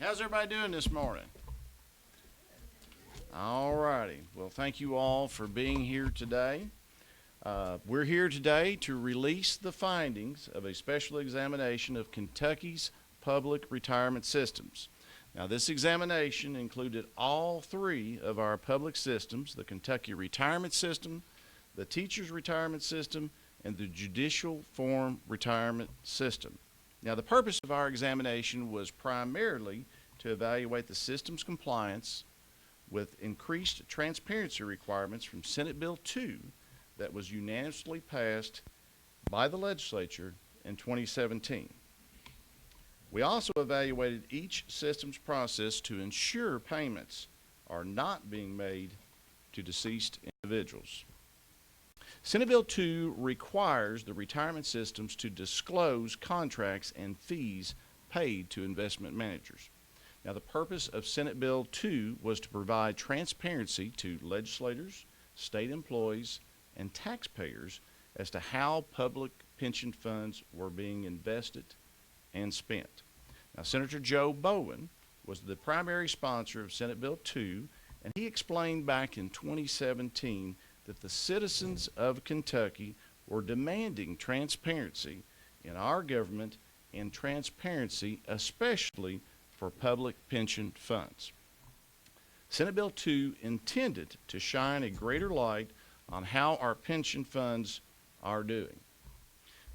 How's everybody doing this morning? All righty. Well, thank you all for being here today. We're here today to release the findings of a special examination of Kentucky's public retirement systems. Now, this examination included all three of our public systems: the Kentucky Retirement System, the Teachers Retirement System, and the Judicial Form Retirement System. Now, the purpose of our examination was primarily to evaluate the system's compliance with increased transparency requirements from Senate Bill 2 that was unanimously passed by the legislature in 2017. We also evaluated each system's process to ensure payments are not being made to deceased individuals. Senate Bill 2 requires the retirement systems to disclose contracts and fees paid to investment managers. Now, the purpose of Senate Bill 2 was to provide transparency to legislators, state employees, and taxpayers as to how public pension funds were being invested and spent. Now, Senator Joe Bowen was the primary sponsor of Senate Bill 2, and he explained back in 2017 that the citizens of Kentucky were demanding transparency in our government and transparency especially for public pension funds. Senate Bill 2 intended to shine a greater light on how our pension funds are doing.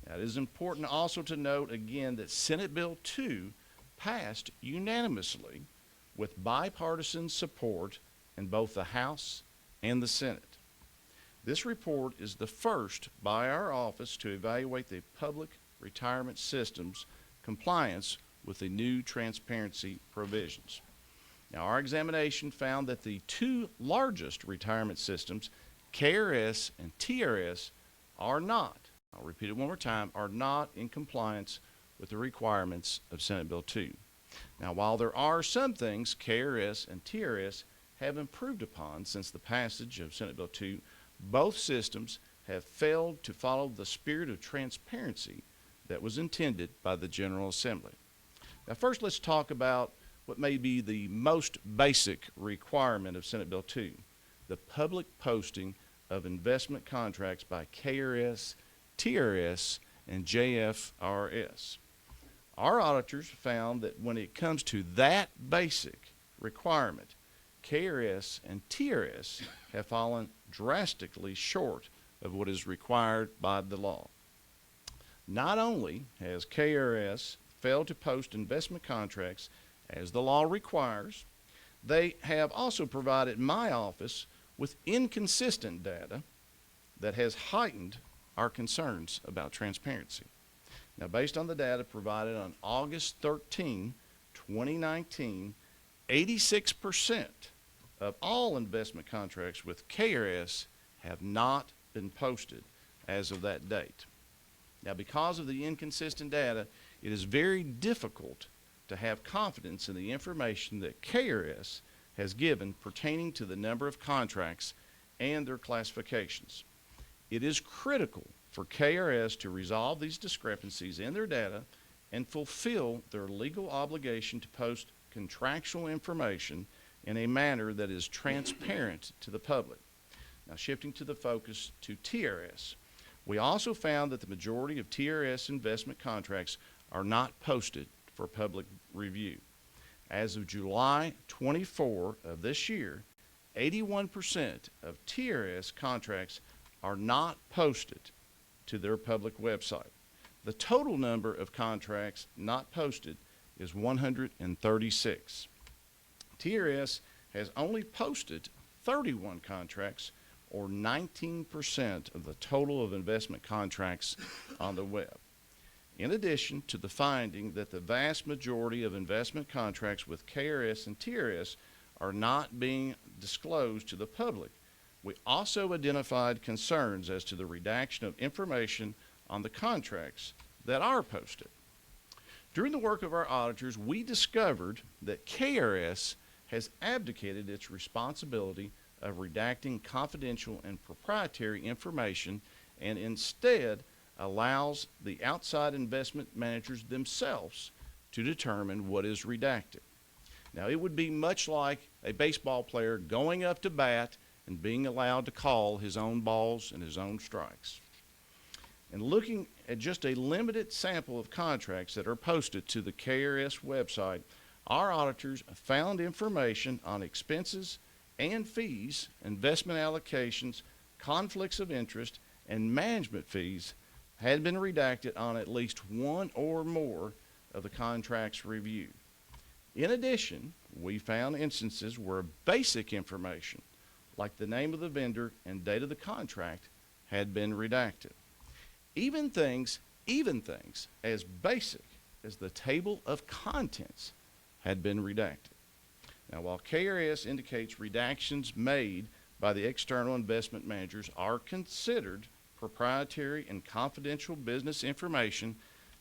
Now, it is important also to note again that Senate Bill 2 passed unanimously with bipartisan support in both the House and the Senate. This report is the first by our office to evaluate the public retirement system's compliance with the new transparency provisions. Now, our examination found that the two largest retirement systems, KRS and TRS, are not, I'll repeat it one more time, are not in compliance with the requirements of Senate Bill 2. Now, while there are some things KRS and TRS have improved upon since the passage of Senate Bill 2, both systems have failed to follow the spirit of transparency that was intended by the General Assembly. Now, first, let's talk about what may be the most basic requirement of Senate Bill 2, the public posting of investment contracts by KRS, TRS, and JFRS. Our auditors found that when it comes to that basic requirement, KRS and TRS have fallen drastically short of what is required by the law. Not only has KRS failed to post investment contracts as the law requires, they have also provided my office with inconsistent data that has heightened our concerns about transparency. Now, based on the data provided on August 13, 2019, 86% of all investment contracts with KRS have not been posted as of that date. Now, because of the inconsistent data, it is very difficult to have confidence in the information that KRS has given pertaining to the number of contracts and their classifications. It is critical for KRS to resolve these discrepancies in their data and fulfill their legal obligation to post contractual information in a manner that is transparent to the public. Now, shifting to the focus to TRS, we also found that the majority of TRS investment contracts are not posted for public review. As of July 24 of this year, 81% of TRS contracts are not posted to their public website. The total number of contracts not posted is 136. TRS has only posted 31 contracts, or 19% of the total of investment contracts on the web. In addition to the finding that the vast majority of investment contracts with KRS and TRS are not being disclosed to the public, we also identified concerns as to the redaction of information on the contracts that are posted. During the work of our auditors, we discovered that KRS has abdicated its responsibility of redacting confidential and proprietary information and instead allows the outside investment managers themselves to determine what is redacted. Now, it would be much like a baseball player going up to bat and being allowed to call his own balls and his own strikes. And looking at just a limited sample of contracts that are posted to the KRS website, our auditors found information on expenses and fees, investment allocations, conflicts of interest, and management fees had been redacted on at least one or more of the contracts reviewed. In addition, we found instances where basic information, like the name of the vendor and date of the contract, had been redacted. Even things as basic as the table of contents had been redacted. Now, while KRS indicates redactions made by the external investment managers are considered proprietary and confidential business information,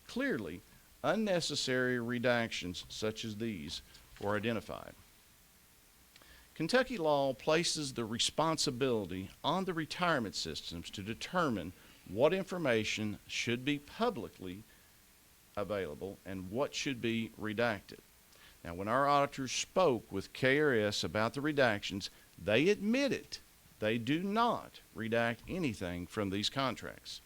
clearly unnecessary redactions such as these were identified. Kentucky law places the responsibility on the retirement systems to determine what information should be publicly available and what should be redacted. Now, when our auditors spoke with KRS about the redactions, they admitted they do not redact anything from these contracts.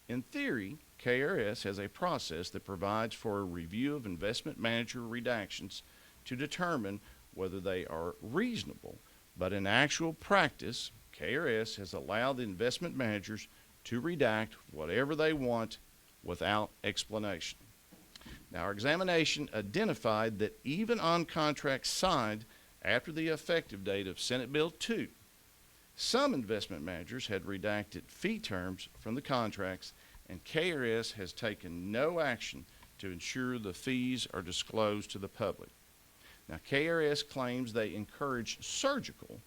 In theory, KRS has a process that provides for a review of investment manager redactions to determine whether they are reasonable, but in actual practice, KRS has allowed the investment managers to redact whatever they want without explanation. Now, our examination identified that even on contracts signed after the effective date of Senate Bill 2, some investment managers had redacted fee terms from the contracts, and KRS has taken no action to ensure the fees are disclosed to the public. Now, KRS claims they encourage surgical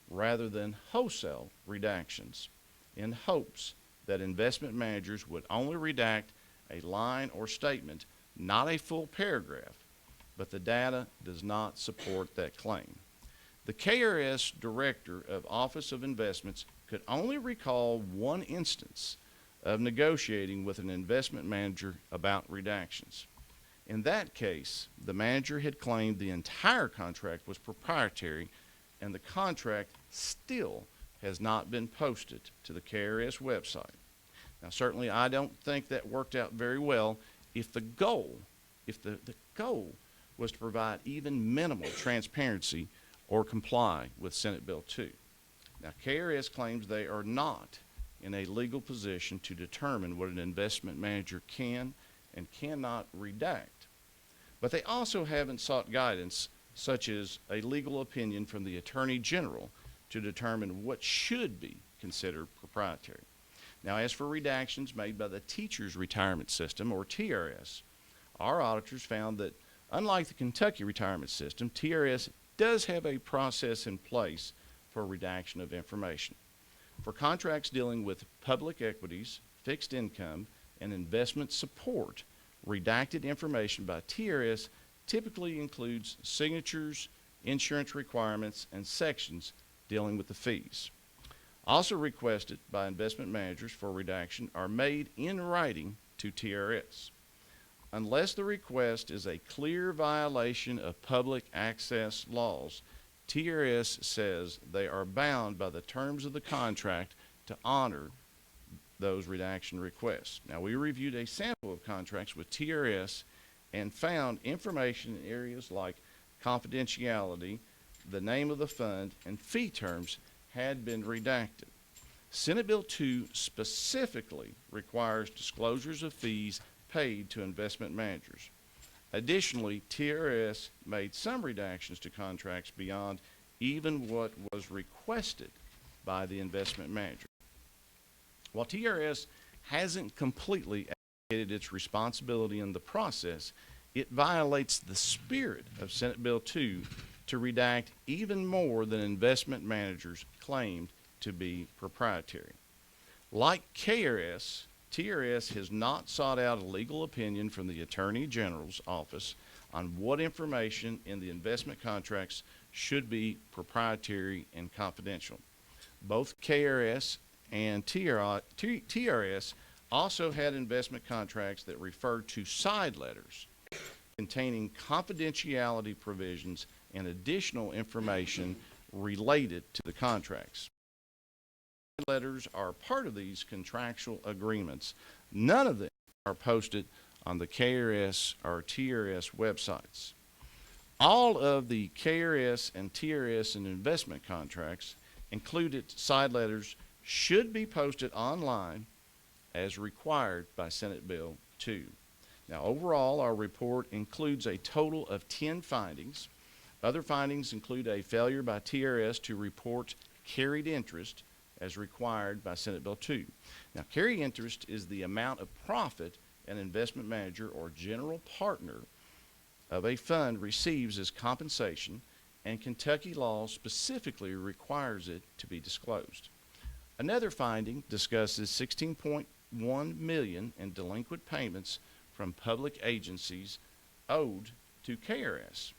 rather than wholesale redactions in hopes that investment managers would only redact a line or statement, not a full paragraph, but the data does not support that claim. The KRS Director of Office of Investments could only recall one instance of negotiating with an investment manager about redactions. In that case, the manager had claimed the entire contract was proprietary, and the contract still has not been posted to the KRS website. Now, certainly I don't think that worked out very well if the goal was to provide even minimal transparency or comply with Senate Bill 2. Now, KRS claims they are not in a legal position to determine what an investment manager can and cannot redact. But they also haven't sought guidance, such as a legal opinion from the Attorney General, to determine what should be considered proprietary. Now, as for redactions made by the Teachers Retirement System, or TRS, our auditors found that, unlike the Kentucky Retirement System, TRS does have a process in place for redaction of information. For contracts dealing with public equities, fixed income, and investment support, redacted information by TRS typically includes signatures, insurance requirements, and sections dealing with the fees. Also requested by investment managers for redaction are made in writing to TRS. Unless the request is a clear violation of public access laws, TRS says they are bound by the terms of the contract to honor those redaction requests. Now, we reviewed a sample of contracts with TRS and found information in areas like confidentiality, the name of the fund, and fee terms had been redacted. Senate Bill 2 specifically requires disclosures of fees paid to investment managers. Additionally, TRS made some redactions to contracts beyond even what was requested by the investment manager. While TRS hasn't completely abdicated its responsibility in the process, it violates the spirit of Senate Bill 2 to redact even more than investment managers claimed to be proprietary. Like KRS, TRS has not sought out a legal opinion from the Attorney General's office on what information in the investment contracts should be proprietary and confidential. Both KRS and TRS also had investment contracts that referred to side letters containing confidentiality provisions and additional information related to the contracts. Letters are part of these contractual agreements. None of them are posted on the KRS or TRS websites. All of the KRS and TRS and investment contracts included side letters should be posted online as required by Senate Bill 2. Now, overall, our report includes a total of 10 findings. Other findings include a failure by TRS to report carried interest as required by Senate Bill 2. Now, carried interest is the amount of profit an investment manager or general partner of a fund receives as compensation, and Kentucky law specifically requires it to be disclosed. Another finding discusses $16.1 million in delinquent payments from public agencies owed to KRS.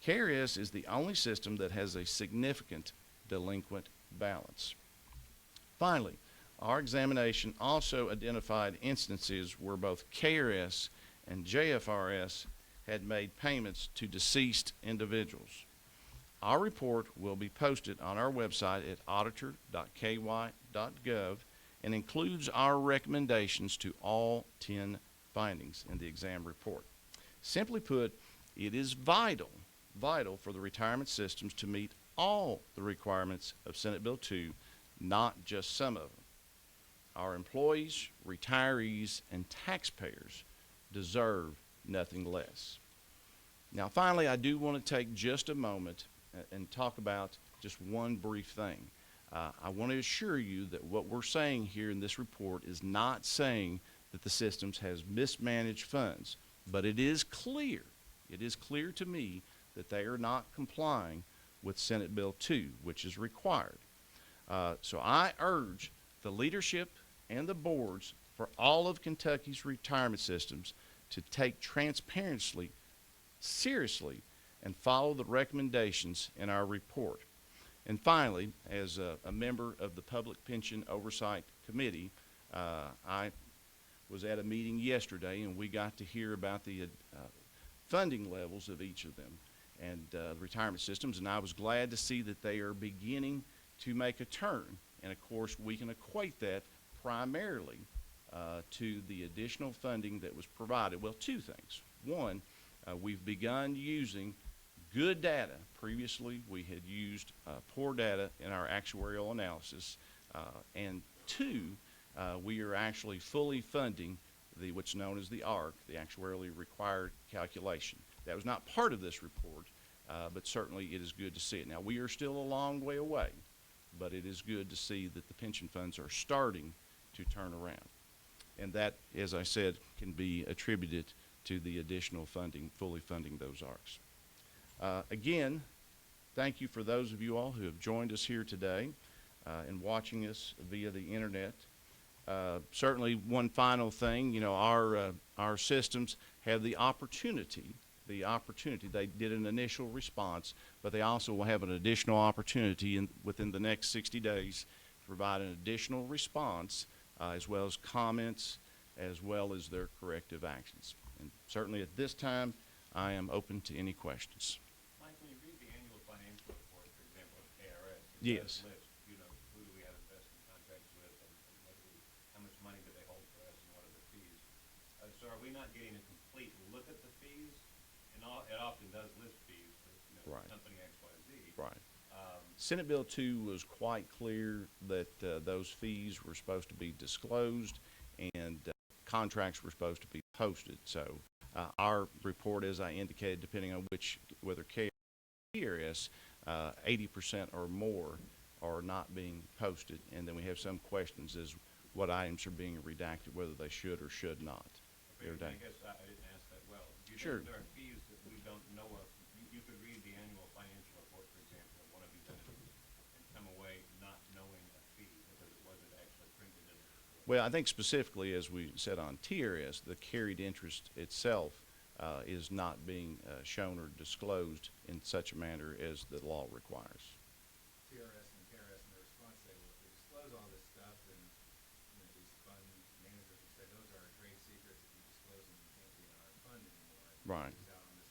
KRS is the only system that has a significant delinquent balance. Finally, our examination also identified instances where both KRS and JFRS had made payments to deceased individuals. Our report will be posted on our website at auditor.ky.gov and includes our recommendations to all 10 findings in the exam report. Simply put, it is vital for the retirement systems to meet all the requirements of Senate Bill 2, not just some of them. Our employees, retirees, and taxpayers deserve nothing less. Now, finally, I do want to take just a moment and talk about just one brief thing. I want to assure you that what we're saying here in this report is not saying that the systems has mismanaged funds, but it is clear to me that they are not complying with Senate Bill 2, which is required. So I urge the leadership and the boards for all of Kentucky's retirement systems to take transparency seriously and follow the recommendations in our report. And finally, as a member of the Public Pension Oversight Committee, I was at a meeting yesterday and we got to hear about the funding levels of each of them and the retirement systems, and I was glad to see that they are beginning to make a turn. And of course, we can equate that primarily to the additional funding that was provided. Well, two things. One, we've begun using good data. Previously, we had used poor data in our actuarial analysis. And two, we are actually fully funding what's known as the ARC, the actuarially required calculation. That was not part of this report, but certainly it is good to see it. Now, we are still a long way away, but it is good to see that the pension funds are starting to turn around. And that, as I said, can be attributed to the additional funding, fully funding those ARCs. Again, thank you for those of you all who have joined us here today and watching us via the internet. Certainly one final thing, you know, our systems have the opportunity, they did an initial response, but they also will have an additional opportunity within the next 60 days to provide an additional response as well as comments, as well as their corrective actions. And certainly at this time, I am open to any questions. Mike, when you read the annual financial report, for example, of KRS, it Yes. does list, you know, who do we have investment contracts with, and how much money do they hold for us, and what are the fees. So are we not getting a complete look at the fees? And it often does list fees for, you know, Right. company X, Y, Z. Right. Senate Bill 2 was quite clear that those fees were supposed to be disclosed and contracts were supposed to be posted. So our report, as I indicated, depending on whether KRS, 80% or more are not being posted. And then we have some questions as what items are being redacted, whether they should or should not. Okay, I guess I didn't ask that well. Do you Sure. think there are fees that we don't know of? You could read the annual financial report, for example, of one of these entities and come away not knowing a fee because it wasn't actually printed in the report. Well, I think specifically, as we said on TRS, the carried interest itself is not being shown or disclosed in such a manner as the law requires. TRS and KRS in their response say, well, if we disclose all this stuff, then you know, these fund managers will say those are our trade secrets. If you disclose them, you can't be in our fund anymore. And Right. lose out on this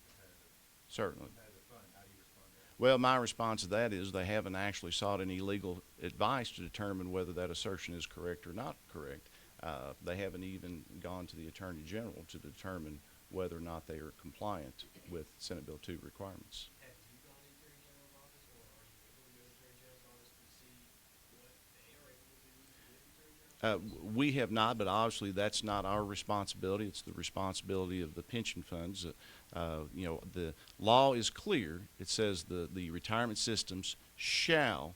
Certainly. competitive fund. How do you respond Well, my response to that is they haven't actually sought any legal advice to determine whether that assertion is correct or not correct. They haven't even gone to the Attorney General to determine whether or not they are compliant with Senate Bill 2 requirements. Have you gone to the Attorney General's office, or are you able to go to the Attorney General's office to see what they are able to do with the Attorney General's office? We have not, but obviously that's not our responsibility. It's the responsibility of the pension funds. The law is clear. It says the retirement systems shall,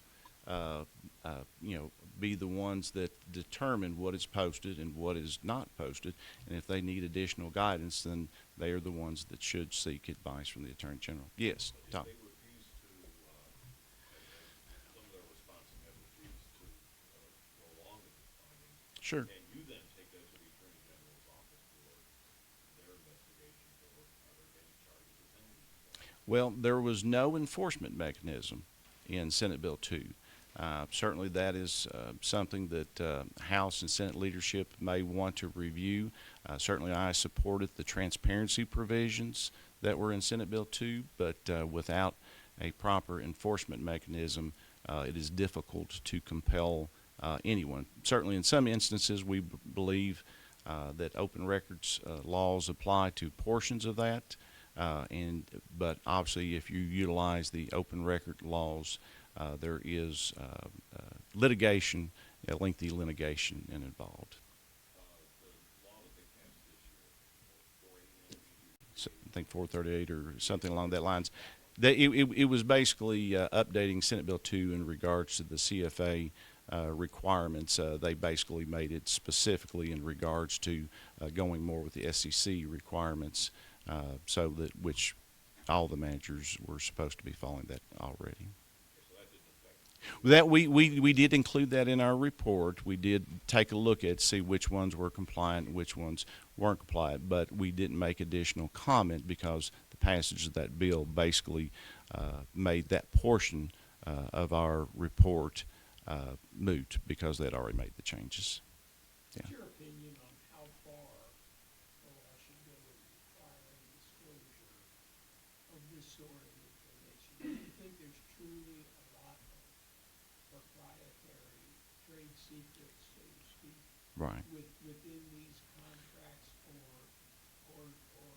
be the ones that determine what is posted and what is not posted. And if they need additional guidance, then they are the ones that should seek advice from the Attorney General. Yes, Tom. If they refuse to, some of their response and have refused to go along with the findings, Sure. and you then take that to the Attorney General's office for their investigation, for are there any charges or penalties? Well, there was no enforcement mechanism in Senate Bill 2. Certainly that is something that House and Senate leadership may want to review. Certainly I supported the transparency provisions that were in Senate Bill 2, but without a proper enforcement mechanism, it is difficult to compel anyone. Certainly in some instances we believe that open records laws apply to portions of that, but obviously if you utilize the open record laws, there is litigation, lengthy litigation involved. The law that they passed this year, 480 So I think 438 or something along that lines. It was basically updating Senate Bill 2 in regards to the CFA requirements. They basically made it specifically in regards to going more with the SEC requirements, so that which all the managers were supposed to be following that already. That we did include that in our report. We did take a look at, see which ones were compliant and which ones weren't compliant, but we didn't make additional comment because the passage of that bill basically made that portion of our report moot because they'd already made the changes. Yeah. What's your opinion on how far the law should go in requiring disclosure of this sort of information? Do you think there's truly a lot of proprietary trade secrets, so to speak, Right. within these contracts, or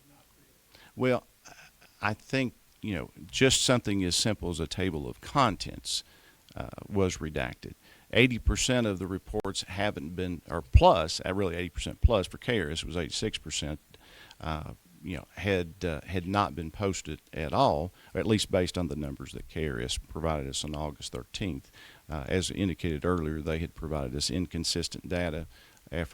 not really? Well, I think, just something as simple as a table of contents was redacted. 80% of the reports haven't been, or plus, really 80% plus for KRS was 86%, had not been posted at all, or at least based on the numbers that KRS provided us on August 13th. As indicated earlier, they had provided us inconsistent data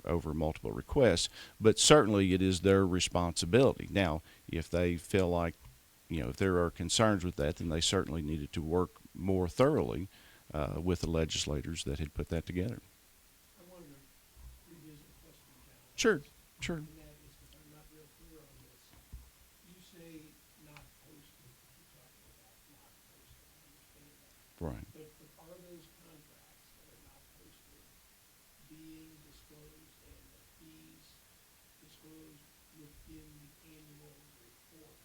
over multiple requests, but certainly it is their responsibility. Now, if they feel like, if there are concerns with that, then they certainly needed to work more thoroughly with the legislators that had put that together. I wanted to revisit a question, John. Sure, sure. And that is, because I'm not real clear on this. You say not posted, you're talking about not posted, I understand that. Right. But are those contracts that are not posted being disclosed and the fees disclosed within the annual report?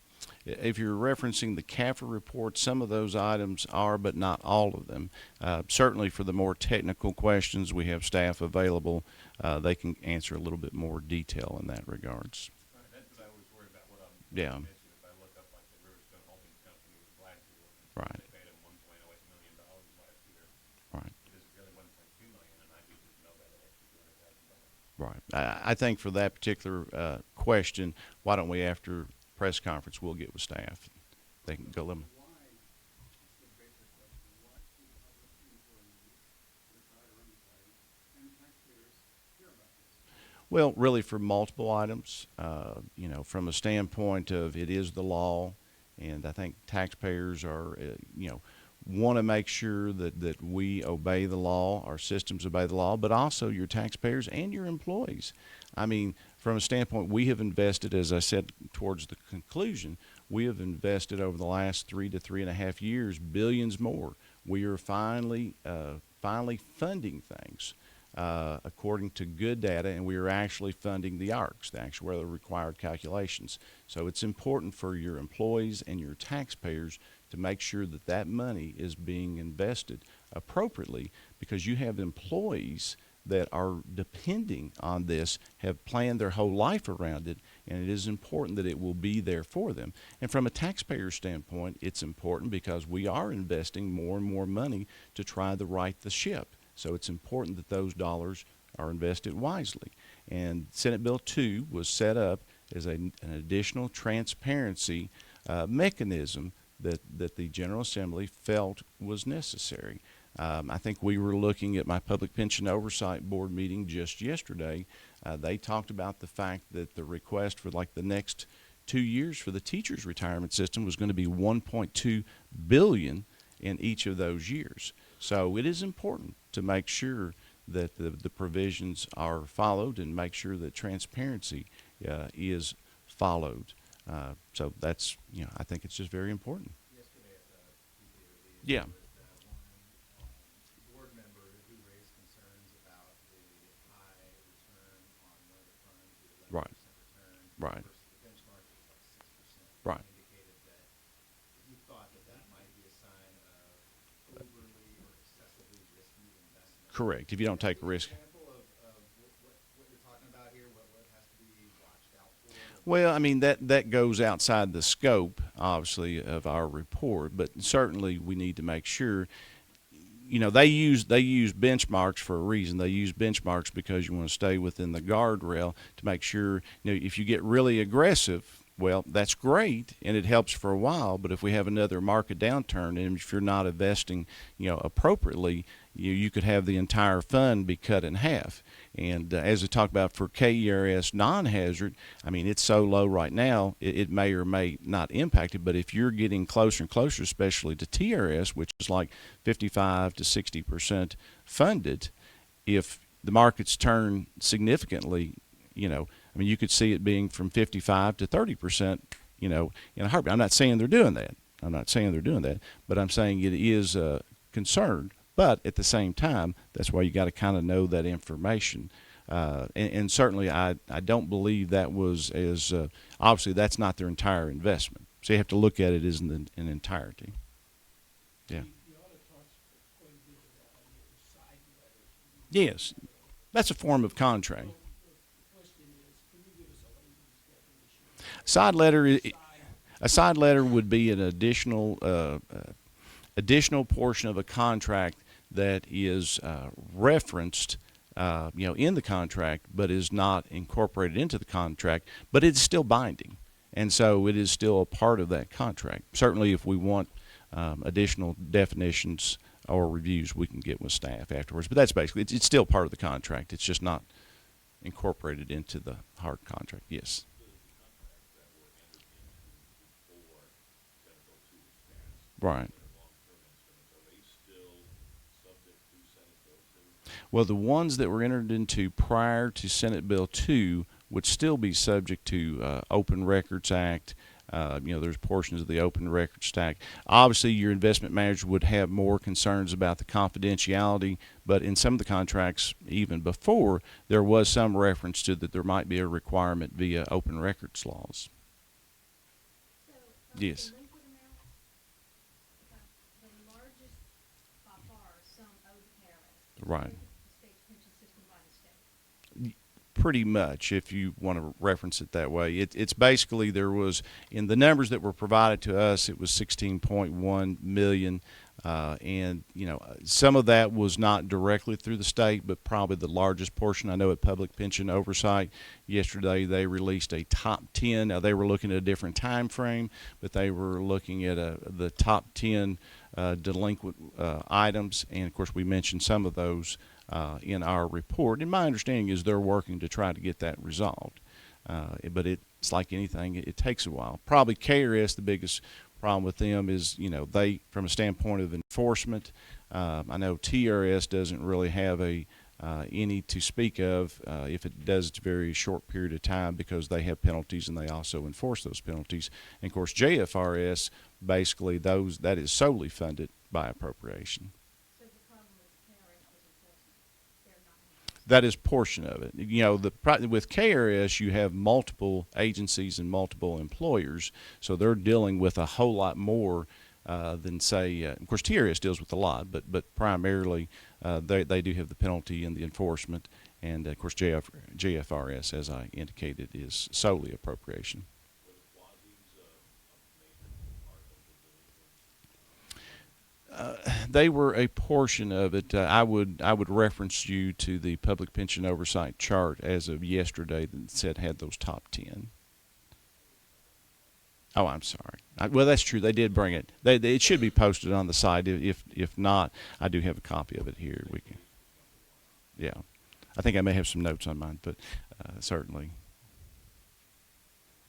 If you're referencing the CAFR report, some of those items are, but not all of them. Certainly for the more technical questions, we have staff available. They can answer a little bit more detail in that regards. Right, that's what I was worried about, what I'm Yeah. missing. If I look up like the Riverstone Holdings Company with Blackfield, Right. they paid them $1.08 million last year. Right. It is really 1.2 million, and I just didn't know that extra $200,000. Right. I think for that particular question, why don't we, after press conference, we'll get with staff. They can go them. Why, just a basic question, why should public employees, retired or unretired, and taxpayers hear about this? Well, really for multiple items, from a standpoint of it is the law, and I think taxpayers are, want to make sure that we obey the law, our systems obey the law, but also your taxpayers and your employees. I mean, from a standpoint, we have invested, as I said towards the conclusion, we have invested over the last 3 to 3.5 years billions more. We are finally funding things according to good data, and we are actually funding the ARCs, the actuarial required calculations. So it's important for your employees and your taxpayers to make sure that that money is being invested appropriately, because you have employees that are depending on this, have planned their whole life around it, and it is important that it will be there for them. And from a taxpayer standpoint, it's important because we are investing more and more money to try to right the ship. So it's important that those dollars are invested wisely. And Senate Bill 2 was set up as an additional transparency mechanism that the General Assembly felt was necessary. I think we were looking at my Public Pension Oversight Board meeting just yesterday. They talked about the fact that the request for like the next 2 years for the teachers' retirement system was going to be $1.2 billion in each of those years. So it is important to make sure that the provisions are followed and make sure that transparency is followed. So that's, I think it's just very important. Yesterday at the PPOD, Yeah. there was that one board member who raised concerns about the high return on one of the funds, the 11% Right. return. Right. Versus the benchmark was like 6%. Right. He indicated that he thought that that might be a sign of overly or excessively risky investment. Correct. If you don't take a risk. Example of what you're talking about here, what has to be watched out for? Well, I mean, that goes outside the scope, obviously, of our report, but certainly we need to make sure, they use benchmarks for a reason. They use benchmarks because you want to stay within the guardrail to make sure, if you get really aggressive, well, that's great and it helps for a while, but if we have another market downturn and if you're not investing, appropriately, you could have the entire fund be cut in half. And as we talked about for KERS non-hazard, I mean, it's so low right now, it may or may not impact it, but if you're getting closer and closer, especially to TRS, which is like 55 to 60% funded, if the markets turn significantly, you could see it being from 55 to 30%, in a heartbeat. I'm not saying they're doing that. But I'm saying it is a concern. But at the same time, that's why you got to kind of know that information. And certainly, I don't believe that was as obviously that's not their entire investment. So you have to look at it as an entirety. Yeah. The audit talks quite a bit about side letters. Yes, that's a form of contract. So the question is, can you give us a layman's definition? Side letter, Side. a side letter would be an additional portion of a contract that is referenced, in the contract, but is not incorporated into the contract, but it's still binding, and so it is still a part of that contract. Certainly, if we want additional definitions or reviews, we can get with staff afterwards. But that's basically it's still part of the contract. It's just not incorporated into the hard contract. Yes. Right. Well, the ones that were entered into prior to Senate Bill 2 would still be subject to Open Records Act. There's portions of the Open Records Act. Obviously, your investment manager would have more concerns about the confidentiality, but in some of the contracts, even before, there was some reference to that there might be a requirement via Open Records laws. So, Yes. delinquent amounts, the largest by far are some owed to KRS. Right. The state's pension system by the state. Pretty much, if you want to reference it that way. It's basically, there was, in the numbers that were provided to us, it was 16.1 million, and some of that was not directly through the state, but probably the largest portion. I know at Public Pension Oversight yesterday they released a top 10. Now they were looking at a different time frame, but they were looking at the top 10 delinquent items, and of course we mentioned some of those in our report. And my understanding is they're working to try to get that resolved. But it's like anything, it takes a while. Probably KRS, the biggest problem with them is, they, from a standpoint of enforcement, I know TRS doesn't really have any to speak of. If it does, it's a very short period of time because they have penalties and they also enforce those penalties. And of course, JFRS, basically that is solely funded by appropriation. So the problem with KRS was enforcement. They're not That is portion of it. You know, with KRS, you have multiple agencies and multiple employers, so they're dealing with a whole lot more than, say, of course, TRS deals with a lot, but primarily they do have the penalty and the enforcement, and of course, JFRS, as I indicated, is solely appropriation. Were the quasis a major part of the delinquent? They were a portion of it. I would reference you to the public pension oversight chart as of yesterday that said had those top 10. Oh, I'm sorry. Well, that's true. They did bring it. It should be posted on the site. If not, I do have a copy of it here. We can. Yeah, I think I may have some notes on mine, but certainly.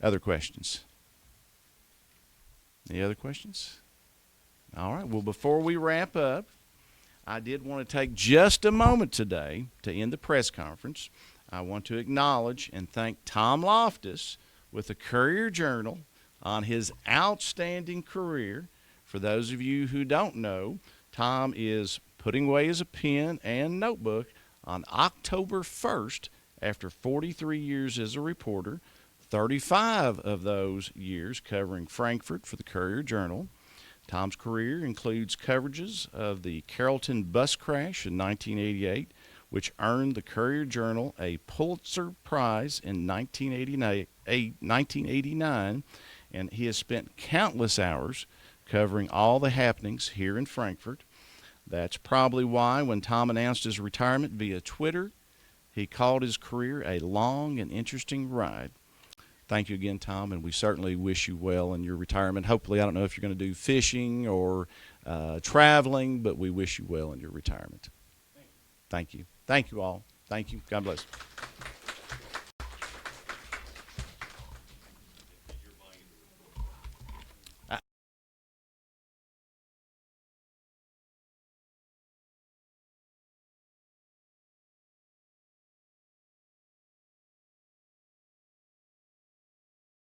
Other questions? Any other questions? All right. Well, before we wrap up, I did want to take just a moment today to end the press conference. I want to acknowledge and thank Tom Loftus with the Courier-Journal on his outstanding career. For those of you who don't know, Tom is putting away his pen and notebook on October 1st after 43 years as a reporter, 35 of those years covering Frankfurt for the Courier-Journal. Tom's career includes coverages of the Carrollton bus crash in 1988, which earned the Courier-Journal a Pulitzer Prize in 1989, and he has spent countless hours covering all the happenings here in Frankfurt. That's probably why when Tom announced his retirement via Twitter, he called his career a long and interesting ride. Thank you again, Tom, and we certainly wish you well in your retirement. Hopefully, I don't know if you're going to do fishing or traveling, but we wish you well in your retirement. Thank you. Thank you all. Thank you. God bless.